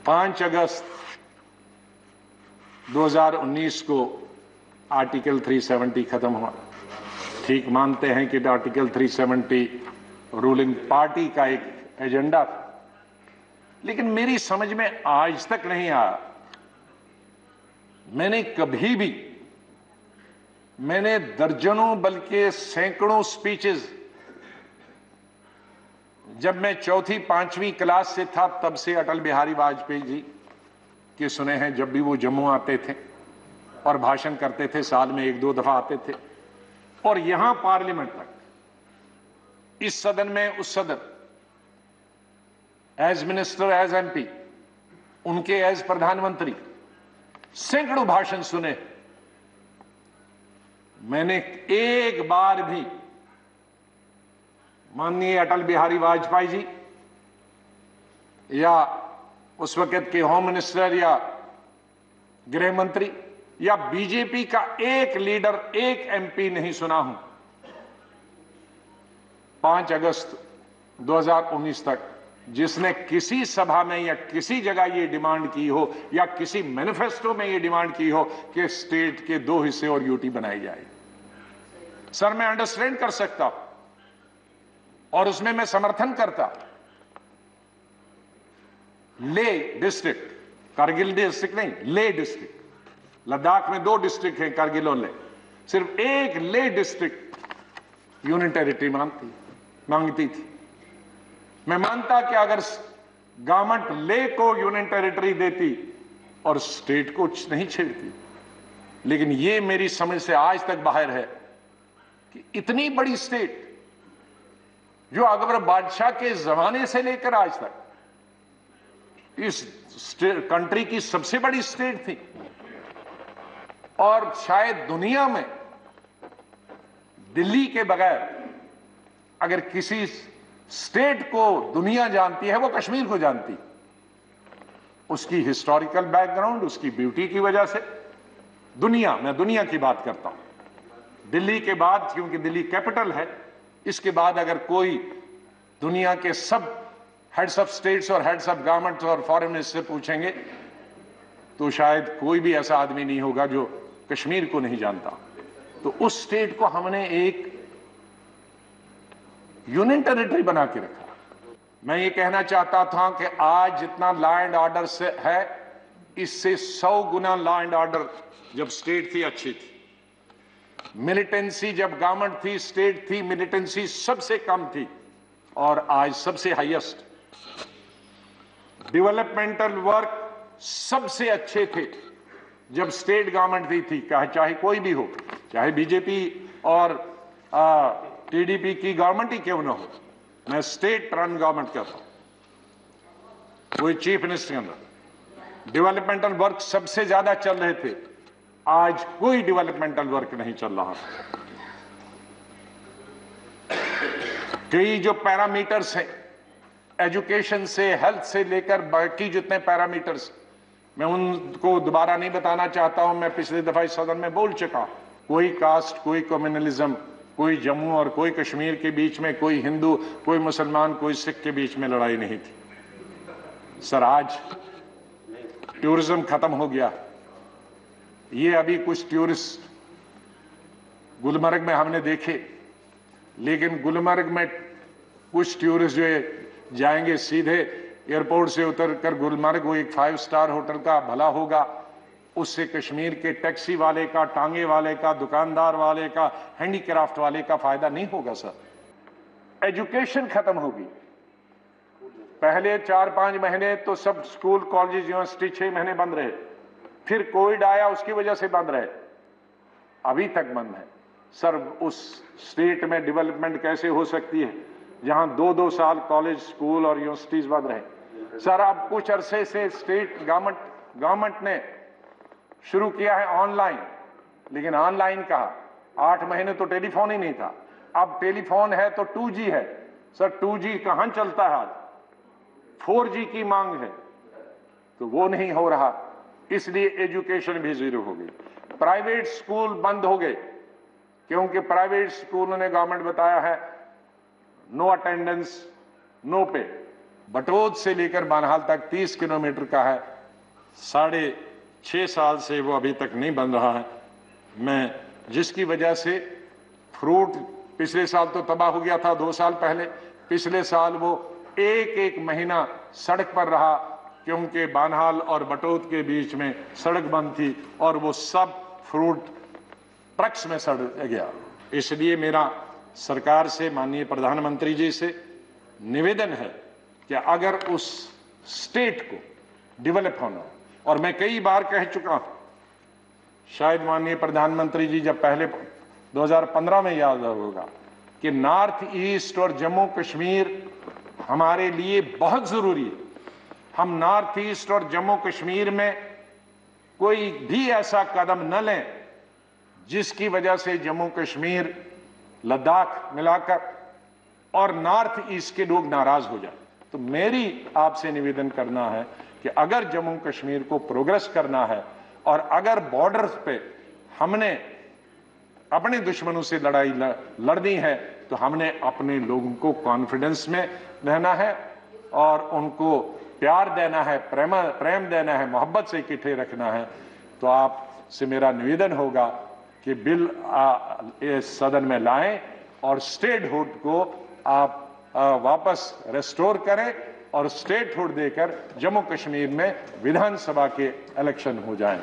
5 अगस्त 2019 को आर्टिकल 370 खत्म हुआ। ठीक मानते हैं कि आर्टिकल 370 रूलिंग पार्टी का एक एजेंडा था, लेकिन मेरी समझ में आज तक नहीं आया। मैंने दर्जनों बल्कि सैकड़ों स्पीचेस जब मैं चौथी पांचवी क्लास से था तब से अटल बिहारी वाजपेयी जी के सुने हैं। जब भी वो जम्मू आते थे और भाषण करते थे, साल में 1-2 दफा आते थे, और यहां पार्लियामेंट तक, इस सदन में उस सदन, एज मिनिस्टर, एज एमपी, उनके एज प्रधानमंत्री, सैकड़ों भाषण सुने। मैंने एक बार भी माननीय अटल बिहारी वाजपेयी जी या उस वक्त के होम मिनिस्टर या गृह मंत्री या बीजेपी का एक लीडर, एक एमपी नहीं सुना हूं 5 अगस्त 2019 तक जिसने किसी सभा में या किसी जगह ये डिमांड की हो या किसी मैनिफेस्टो में ये डिमांड की हो कि स्टेट के 2 हिस्से और यूटी बनाई जाए। सर, मैं अंडरस्टैंड कर सकता हूं और उसमें मैं समर्थन करता। ले डिस्ट्रिक्ट, कारगिल डिस्ट्रिक्ट नहीं, ले डिस्ट्रिक्ट, लद्दाख में 2 डिस्ट्रिक्ट हैं, कारगिल और ले, सिर्फ एक ले डिस्ट्रिक्ट यूनियन टेरिटरी मांगती थी। मैं मानता कि अगर गवर्नमेंट ले को यूनियन टेरिटरी देती और स्टेट को नहीं छेड़ती, लेकिन यह मेरी समझ से आज तक बाहर है कि इतनी बड़ी स्टेट जो अकबर बादशाह के जमाने से लेकर आज तक इस कंट्री की सबसे बड़ी स्टेट थी, और शायद दुनिया में दिल्ली के बगैर अगर किसी स्टेट को दुनिया जानती है, वो कश्मीर को जानती। उसकी हिस्टोरिकल बैकग्राउंड, उसकी ब्यूटी की वजह से दुनिया, मैं दुनिया की बात करता हूं, दिल्ली के बाद, क्योंकि दिल्ली कैपिटल है, इसके बाद अगर कोई दुनिया के सब हेड्स ऑफ स्टेट्स और हेड्स ऑफ गवर्नमेंट्स और फॉरेन मिनिस्टर पूछेंगे तो शायद कोई भी ऐसा आदमी नहीं होगा जो कश्मीर को नहीं जानता। तो उस स्टेट को हमने एक यूनियन टेरिटरी बना के रखा। मैं ये कहना चाहता था कि आज जितना लॉ एंड ऑर्डर से है, इससे 100 गुना लॉ एंड ऑर्डर जब स्टेट थी अच्छी थी। मिलिटेंसी जब गवर्नमेंट थी, स्टेट थी, मिलिटेंसी सबसे कम थी और आज सबसे हाईएस्ट। डेवलपमेंटल वर्क सबसे अच्छे थे जब स्टेट गवर्नमेंट थी, चाहे कोई भी हो, चाहे बीजेपी और टीडीपी की गवर्नमेंट ही क्यों ना हो। मैं स्टेट रन गवर्नमेंट करता हूं, कोई चीफ मिनिस्टर के अंदर डेवलपमेंटल वर्क सबसे ज्यादा चल रहे थे। आज कोई डेवलपमेंटल वर्क नहीं चल रहा। कई जो पैरामीटर्स हैं, एजुकेशन से, हेल्थ से लेकर बाकी जितने पैरामीटर्स, मैं उनको दोबारा नहीं बताना चाहता हूं। मैं पिछले दफा इस सदन में बोल चुका। कोई कास्ट, कोई कम्युनलिज्म, कोई जम्मू और कोई कश्मीर के बीच में, कोई हिंदू, कोई मुसलमान, कोई सिख के बीच में लड़ाई नहीं थी। सर, आज टूरिज्म खत्म हो गया। ये अभी कुछ टूरिस्ट गुलमर्ग में हमने देखे, लेकिन गुलमर्ग में कुछ टूरिस्ट जो जाएंगे सीधे एयरपोर्ट से उतरकर गुलमर्ग, वो एक 5 स्टार होटल का भला होगा, उससे कश्मीर के टैक्सी वाले का, टांगे वाले का, दुकानदार वाले का, हैंडीक्राफ्ट वाले का फायदा नहीं होगा। सर, एजुकेशन खत्म होगी। पहले 4-5 महीने तो सब स्कूल, कॉलेज, यूनिवर्सिटी 6 महीने बंद रहे, फिर कोविड आया, उसकी वजह से बंद रहे, अभी तक बंद है। सर, उस स्टेट में डेवलपमेंट कैसे हो सकती है जहां 2-2 साल कॉलेज, स्कूल और यूनिवर्सिटीज बंद रहे। सर, अब कुछ अरसे से स्टेट गवर्नमेंट ने शुरू किया है ऑनलाइन, लेकिन ऑनलाइन कहा, 8 महीने तो टेलीफोन ही नहीं था, अब टेलीफोन है तो 2G है। सर, 2G कहां चलता है आज? 4G की मांग है, तो वो नहीं हो रहा, इसलिए एजुकेशन भी जीरो हो गई। प्राइवेट स्कूल बंद हो गए, क्योंकि प्राइवेट स्कूलों ने गवर्नमेंट बताया है नो अटेंडेंस, नो पे। बटोद से लेकर बानहाल तक 30 किलोमीटर का है, 6.5 साल से वो अभी तक नहीं बन रहा है। मैं जिसकी वजह से फ्रूट पिछले साल तो तबाह हो गया था 2 साल पहले, पिछले साल वो एक महीना सड़क पर रहा क्योंकि बानहाल और बटोद के बीच में सड़क बंद थी और वो सब फ्रूट ट्रक्स में सड़ गया। इसलिए मेरा सरकार से, माननीय प्रधानमंत्री जी से निवेदन है कि अगर उस स्टेट को डेवलप होना, और मैं कई बार कह चुका हूं, शायद माननीय प्रधानमंत्री जी जब पहले 2015 में याद होगा कि नॉर्थ ईस्ट और जम्मू कश्मीर हमारे लिए बहुत जरूरी है। हम नॉर्थ ईस्ट और जम्मू कश्मीर में कोई भी ऐसा कदम न लें जिसकी वजह से जम्मू कश्मीर, लद्दाख मिलाकर और नॉर्थ ईस्ट के लोग नाराज हो जाए। तो मेरी आपसे निवेदन करना है कि अगर जम्मू कश्मीर को प्रोग्रेस करना है और अगर बॉर्डर्स पे हमने अपने दुश्मनों से लड़ाई लड़नी है तो हमने अपने लोगों को कॉन्फिडेंस में रहना है और उनको प्यार देना है, प्रेम देना है, मोहब्बत से इकट्ठे रखना है। तो आपसे मेरा निवेदन होगा कि बिल इस सदन में लाएं और स्टेटहुड को आप वापस रेस्टोर करें और स्टेटहुड देकर जम्मू कश्मीर में विधानसभा के इलेक्शन हो जाएं।